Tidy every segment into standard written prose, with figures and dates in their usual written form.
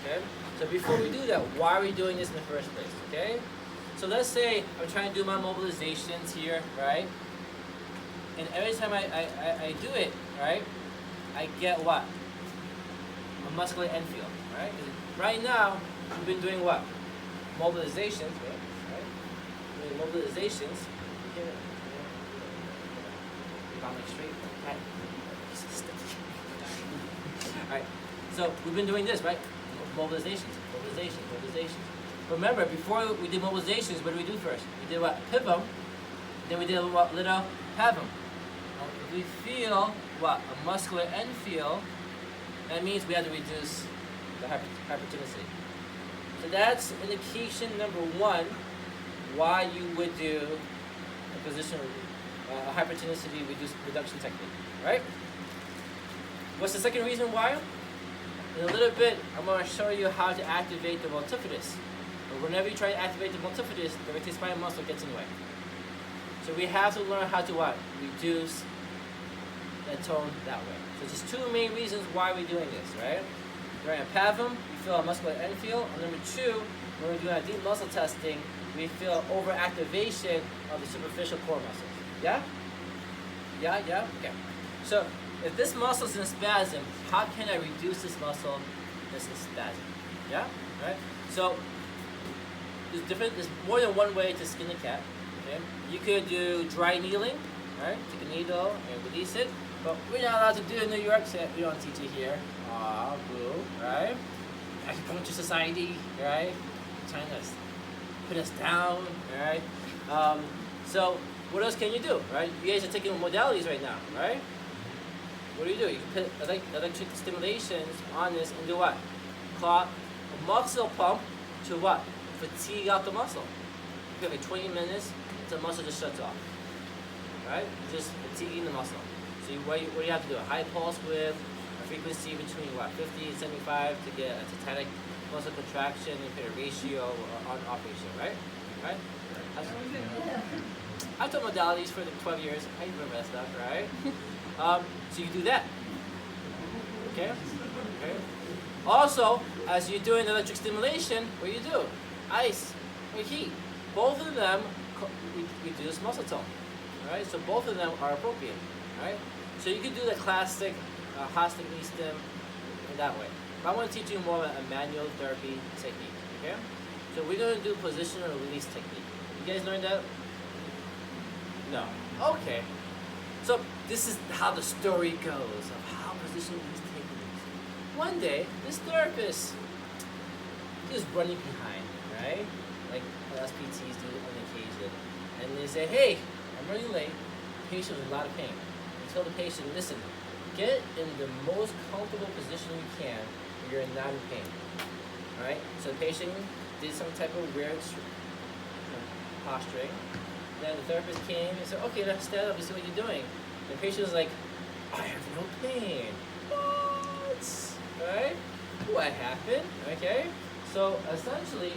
Okay? So before we do that, why are we doing this in the first place? Okay? So let's say I'm trying to do my mobilizations here, right? And every time I do it, right, I get what? A muscular end feel, right? Right now, we've been doing what? Mobilizations, right? Doing mobilizations. Straight, right? Alright, so we've been doing this, right? Mobilizations. Remember, before we did mobilizations, what did we do first? We did what? Pivot. Then we did what? Little pavum. If we feel what? A muscular end feel, that means we have to reduce the hypertonicity. So that's indication number one why you would do a positional hypertonicity reduction technique, right? What's the second reason why? In a little bit, I'm going to show you how to activate the multifidus. But whenever you try to activate the multifidus, the rotator spinal muscle gets in the way. So we have to learn how to what? Reduce the tone that way. So there's two main reasons why we're doing this, right? During a pavum, we feel a muscular end feel. And number two, when we're doing our deep muscle testing, we feel overactivation of the superficial core muscles. Yeah? Yeah? Okay. So if this muscle is in spasm, how can I reduce this muscle that's in spasm? Yeah? Right? So there's more than one way to skin a cat. Okay? You could do dry needling, right? Take a needle and release it. But we're not allowed to do it in New York, so we don't teach it here. Aw, boo, right? Acupuncture Society, right? Trying to put us down, right? So what else can you do, right? You guys are taking modalities right now, right? What do? You can put electric stimulations on this and do what? Clot a muscle pump to what? Fatigue out the muscle. You have like 20 minutes, the muscle just shuts off, right? Just fatiguing the muscle. So what do you have to do? A high pulse with a frequency between what? 50 and 75 to get a tetanic muscle contraction and put a ratio or on-off ratio, right? Right? I've taught modalities for 12 years. I remember that stuff, right? So you do that. Okay? Also, as you're doing electric stimulation, what do you do? Ice or heat. Both of them reduce muscle tone. Right? So both of them are appropriate. Right? So you could do the classic hot stim stim in that way. But I want to teach you more of a manual therapy technique. Okay? So we're going to do positional release technique. You guys learned that? No. Okay. So this is how the story goes of how positional release techniques. One day, this therapist is running behind, right? Like us PTs do on occasion. And they say, hey, I'm running late. Patient's in a lot of pain. And tell the patient, listen, get in the most comfortable position you can when you're not in pain. Alright? So the patient did some type of weird posturing. Then the therapist came and said, okay, let's stand up and see what you're doing. And the patient was like, I have no pain. What? Right? What happened? Okay? So essentially,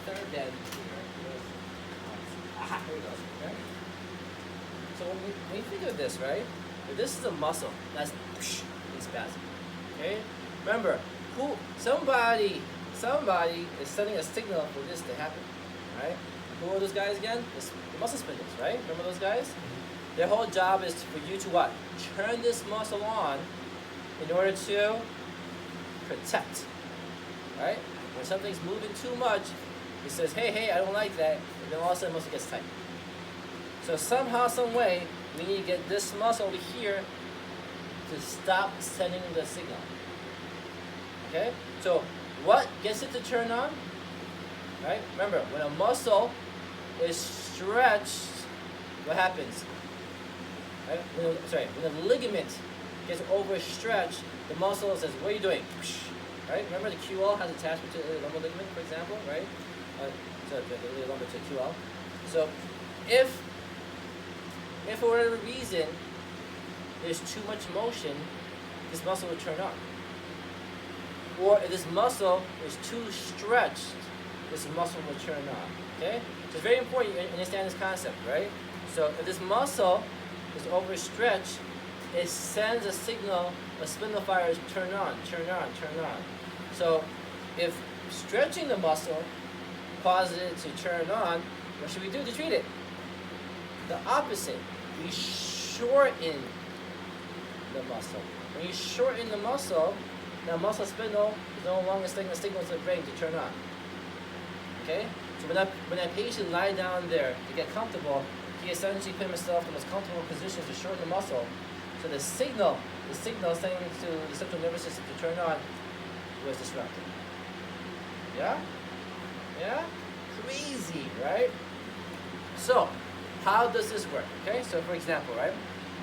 third bed here. Here we go. Okay? So when you think of this, right? If this is a muscle, that's in spasm. Okay? Remember, somebody is sending a signal for this to happen. Right? Who are those guys again? The muscle spindles, right? Remember those guys? Their whole job is for you to what? Turn this muscle on in order to protect. Right? When something's moving too much, it says, hey, I don't like that, and then all of a sudden the muscle gets tight. So somehow, some way, we need to get this muscle over here to stop sending the signal. Okay? So what gets it to turn on? Right? Remember, when a muscle is stretched, what happens? Right? When the ligament gets overstretched, the muscle says, what are you doing? Right? Remember the QL has attachment to the lumbar ligament, for example, right? The lumbar to QL. So if for whatever reason there's too much motion, this muscle will turn on. Or if this muscle is too stretched, this muscle will turn on. Okay? So it's very important you understand this concept, right? So if this muscle is overstretched, it sends a signal, a spindle fire is turn on, turn on, turn on. So if stretching the muscle causes it to turn on, what should we do to treat it? The opposite. We shorten the muscle. When you shorten the muscle, that muscle spindle is no longer sending a signal to the brain to turn on. Okay? So when that patient lies down there to get comfortable, he essentially put himself in the most comfortable position to shorten the muscle. So the signal sending to the central nervous system to turn on was disrupted. Yeah? Yeah? Crazy, right? So, how does this work? Okay, so for example, right?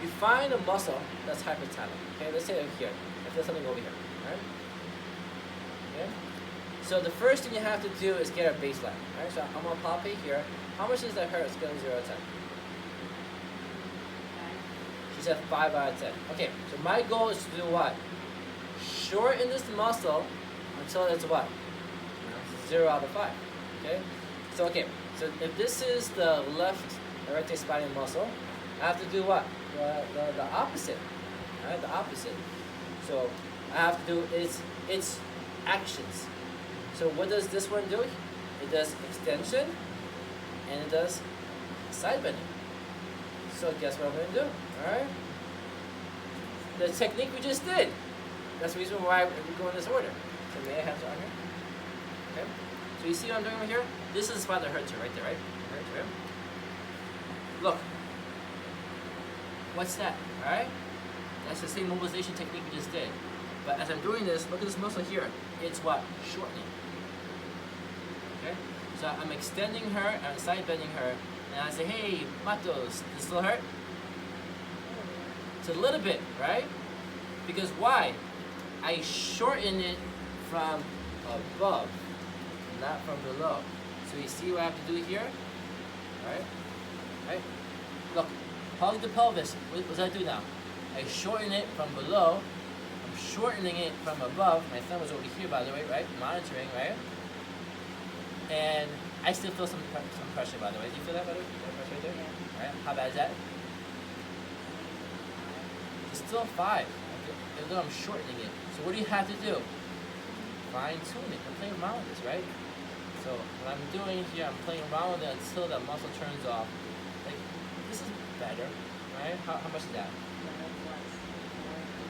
You find a muscle that's hypothalamic. Okay, let's say over here. If there's something over here, right? Okay? So the first thing you have to do is get a baseline. Right? So I'm gonna palpate here. How much does that hurt? Scale of 0 to 10. She said 5 out of 10. Okay, so my goal is to do what? Shorten this muscle until it's what? 0 out of 5. Okay? So so if this is the left erector spinae muscle, I have to do what? The opposite. Right? The opposite. So I have to do its actions. So what does this one do? It does extension and it does side bending. So guess what I'm going to do? Alright? The technique we just did. That's the reason why we go in this order. So may I have it on here? Okay. So you see what I'm doing right here? This is the spot that hurts you right there, right? Hurts, right? Look. What's that? Alright? That's the same mobilization technique we just did. But as I'm doing this, look at this muscle here. It's what? Shortening. Okay? So I'm extending her, I'm side bending her, and I say, hey, Matos, does this still hurt? It's a little bit, right? Because why? I shorten it from above, not from below. So you see what I have to do here? Right? Right? Look, poly the pelvis. What does that do now? I shorten it from below. I'm shortening it from above. My thumb was over here, by the way, right? Monitoring, right? And I still feel some pressure, by the way. Do you feel that, by the way? Pressure right there? Yeah. Right? How bad is that? It's still 5. Even though I'm shortening it. So what do you have to do? Fine tune it. I'm playing around with this, right? So what I'm doing here, I'm playing around with it until that muscle turns off. Like, this is better, right? How much is that?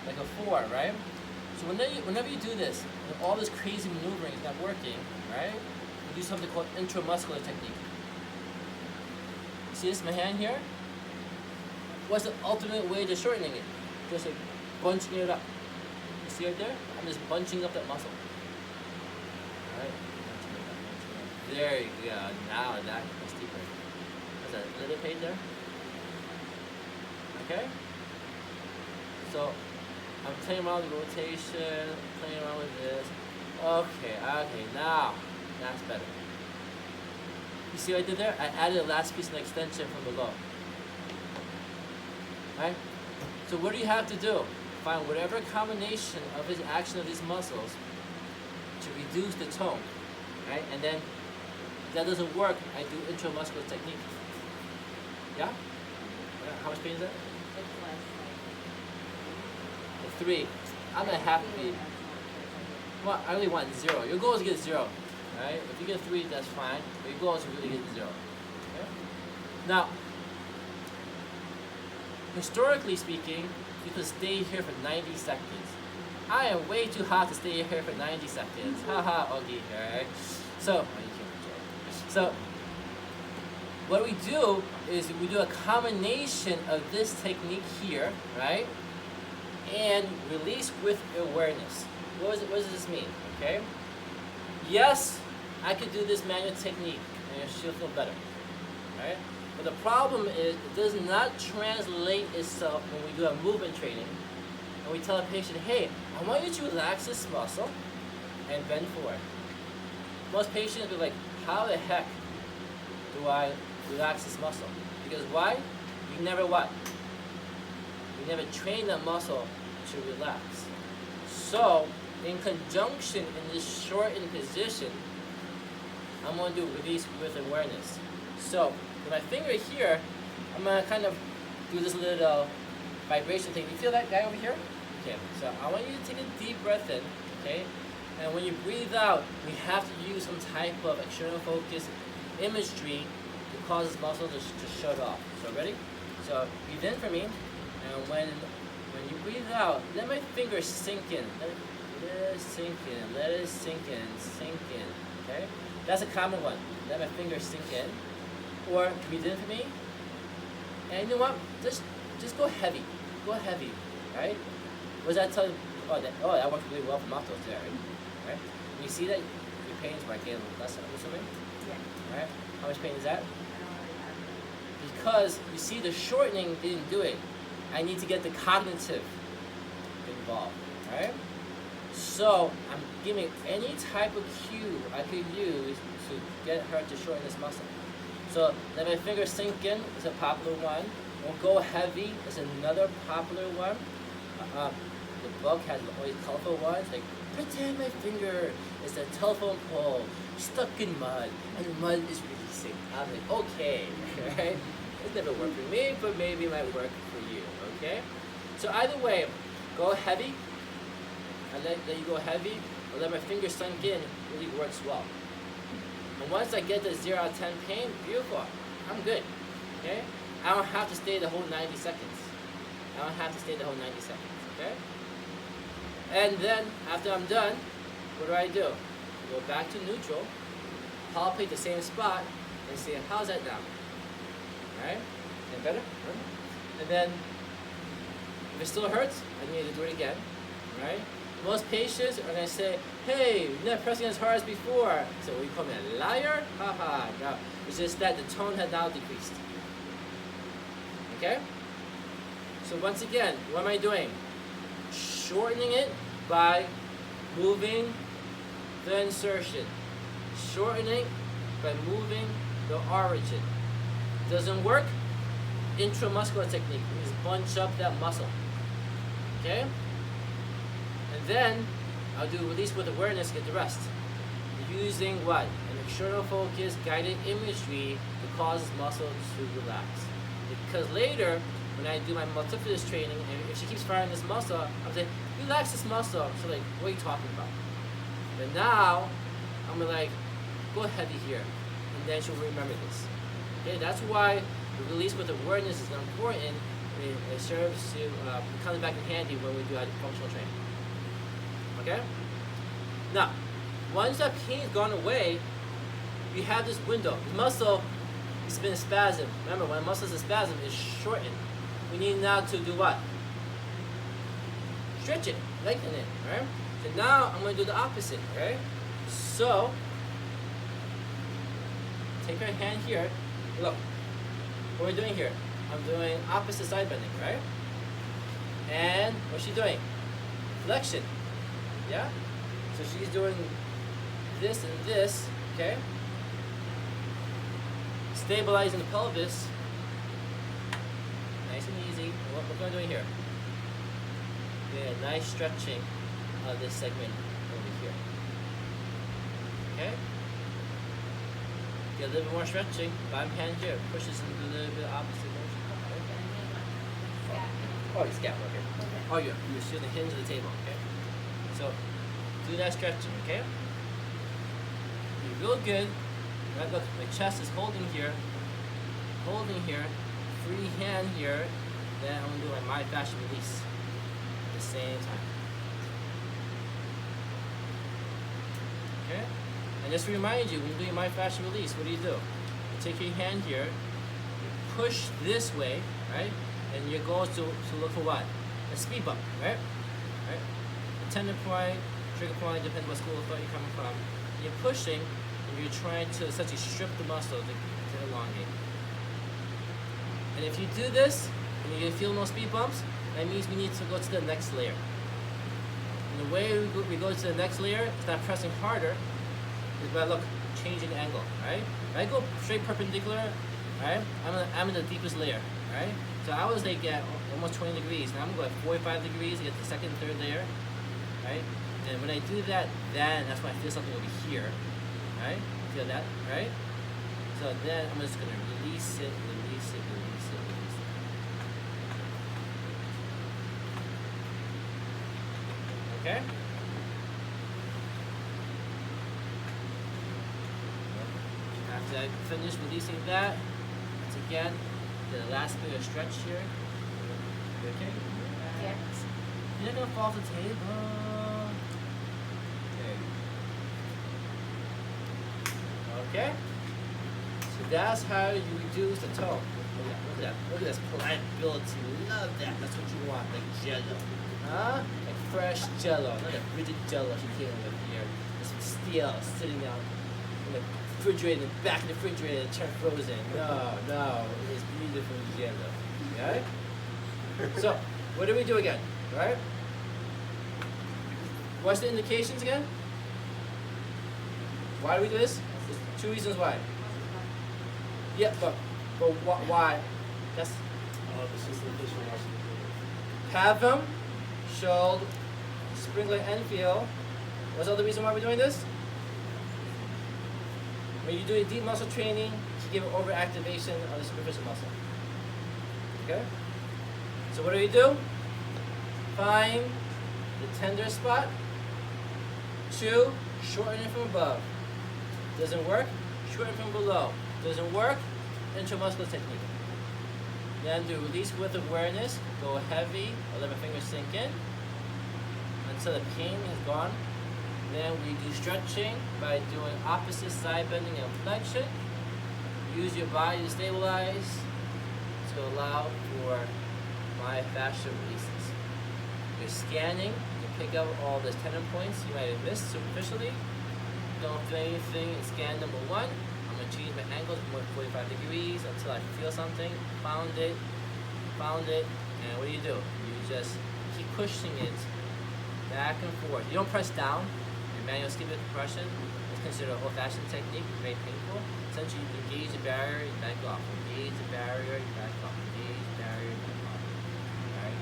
Like a 4, right? So whenever you do this, and all this crazy maneuvering is not working, right? You do something called intramuscular technique. See this, my hand here? What's the ultimate way to shortening it? Just like bunching it up. You see right there? I'm just bunching up that muscle. Alright? There you go. Now that's deeper. There's a little page there. Okay? So I'm playing around with rotation, playing around with this. Okay, now that's better. You see what I did there? I added a last piece of extension from below. Right? So what do you have to do? Find whatever combination of his action of these muscles to reduce the tone. Right? And then if that doesn't work, I do intramuscular technique. Yeah? How much pain is that? 3. I'm not happy. Well, I really want 0. Your goal is to get 0. Right? If you get 3, that's fine. But your goal is to really get 0. Okay? Now, historically speaking, you could stay here for 90 seconds. I am way too hot to stay here for 90 seconds. Haha, Ogie. Alright? So what we do is we do a combination of this technique here, right? And release with awareness. What does this mean? Okay? Yes, I could do this manual technique and she'll feel better. Right? But the problem is it does not translate itself when we do a movement training and we tell a patient, hey, I want you to relax this muscle and bend forward. Most patients will be like, how the heck do I relax this muscle? Because why? You never what? You never train that muscle to relax. So, in conjunction in this shortened position, I'm going to do release with awareness. So, with my finger here, I'm going to kind of do this little vibration thing. You feel that guy over here? Okay, so I want you to take a deep breath in, okay? And when you breathe out, we have to use some type of external focus imagery to cause this muscle to shut off. So ready? So breathe in for me, and when you breathe out, let my fingers sink in. Let it sink in, let it sink in, okay? That's a common one. Let my fingers sink in. Or breathe in for me. And you know what? Just go heavy. Go heavy, right? What does that tell you? Oh, that worked really well for muscles there, right? You see that your pain is right getting less, I'm assuming? Yeah. Right? How much pain is that? Because you see the shortening didn't do it. I need to get the cognitive involved, right? So I'm giving any type of cue I could use to get her to shorten this muscle. So let my fingers sink in is a popular one. Won't go heavy is another popular one. The book has all these colorful ones like pretend my finger is a telephone pole stuck in mud and the mud is releasing. I'm like, okay, right? It's never worked for me, but maybe it might work for you, okay? So either way, go heavy. I let you go heavy, or let my fingers sink in, really works well. And once I get the 0 out of 10 pain, beautiful, I'm good, okay? I don't have to stay the whole 90 seconds. I don't have to stay the whole 90 seconds, okay? And then, after I'm done, what do? Go back to neutral, palpate the same spot, and see how's that now? Alright? Getting better? And then, if it still hurts, I need to do it again, right? Most patients are going to say, hey, you're not pressing as hard as before. So will you call me a liar? Haha, no. It's just that the tone has now decreased. Okay? So once again, what am I doing? Shortening it by moving the insertion. Shortening by moving the origin. Doesn't work? Intramuscular technique. We just bunch up that muscle. Okay? And then I'll do release with awareness, get the rest. Using what? An external focus guided imagery to cause this muscle to relax. Because later, when I do my multifidus training, and if she keeps firing this muscle, I'm saying, relax this muscle. So like, what are you talking about? But now, I'm like, go heavy here. And then she'll remember this. Okay, that's why the release with awareness is important. It serves to, comes back in handy when we do our functional training. Okay? Now, once that pain is gone away, we have this window. The muscle has been a spasm. Remember, when a muscle is a spasm, it's shortened. We need now to do what? Stretch it, lengthen it, right? So now I'm going to do the opposite, right? So, take her hand here. Look, what are we doing here? I'm doing opposite side bending, right? And what's she doing? Flexion. Yeah? So she's doing this and this, okay? Stabilizing the pelvis. Nice and easy. What am I doing here? Doing a nice stretching of this segment over here. Okay? Get a little bit more stretching. Bottom hand here. Push this into a little bit opposite motion. Oh, you scalp, okay. Oh, you're shooting the hinge of the table, okay? So, do that stretching, okay? You're real good. Right, look, my chest is holding here, free hand here, then I'm going to do my fascia release at the same time. Okay? And just to remind you, when you're doing my fascia release, what do? You take your hand here, you push this way, right? And your goal is to look for what? A speed bump, right? Right? The tendon point, trigger point, depends what school of thought you're coming from. You're pushing, and you're trying to essentially strip the muscle to elongate. And if you do this, and you feel no speed bumps, that means we need to go to the next layer. And the way we go to the next layer is not pressing harder, is by changing the angle, right? If I go straight perpendicular, right? I'm in the deepest layer, right? So I was like at almost 20 degrees, and I'm going to go at 45 degrees to get the second and third layer, right? And when I do that, then that's when I feel something over here, right? Feel that, right? So then I'm just going to release it, release it, release it, release it. Okay? After I finish releasing that, once again, the last bit of stretch here. Okay? Yeah. You're not gonna fall off the table. Okay? So that's how you reduce the tone. Look at that. Look at this pliability. Love that. That's what you want, like jello. Huh? Like fresh jello. Not a rigid jello she came with here. There's some steel sitting out in the refrigerator, in the back of the refrigerator, turned frozen. No. It is beautiful jello. Okay? So, what do we do again? Right? What's the indications again? Why do we do this? There's two reasons why. Yeah, but why? Yes. This is the positional muscle. Pavum, shoulder, sprinkler, and feel. What's the other reason why we're doing this? When you do a deep muscle training, you give overactivation of the superficial muscle. Okay? So what do? Find the tender spot. 2, shorten it from above. Doesn't work? Shorten from below. Doesn't work? Intramuscular technique. Then do release with awareness. Go heavy, or let my fingers sink in until the pain is gone. Then we do stretching by doing opposite side bending and flexion. Use your body to stabilize to allow for myofascial releases. You're scanning to pick up all the tendon points you might have missed superficially. Don't feel anything in scan number 1. I'm going to change my angles more than 45 degrees until I feel something. Found it, and what do? You just keep pushing it back and forth. You don't press down. Your manual skip it compression. It's considered an old-fashioned technique, very painful. Essentially, you engage the barrier, you back off. Engage the barrier, you back off. Engage the barrier, you back off. Alright?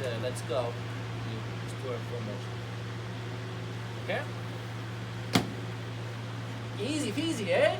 So let's go. You restore full motion. Okay? Easy peasy, eh?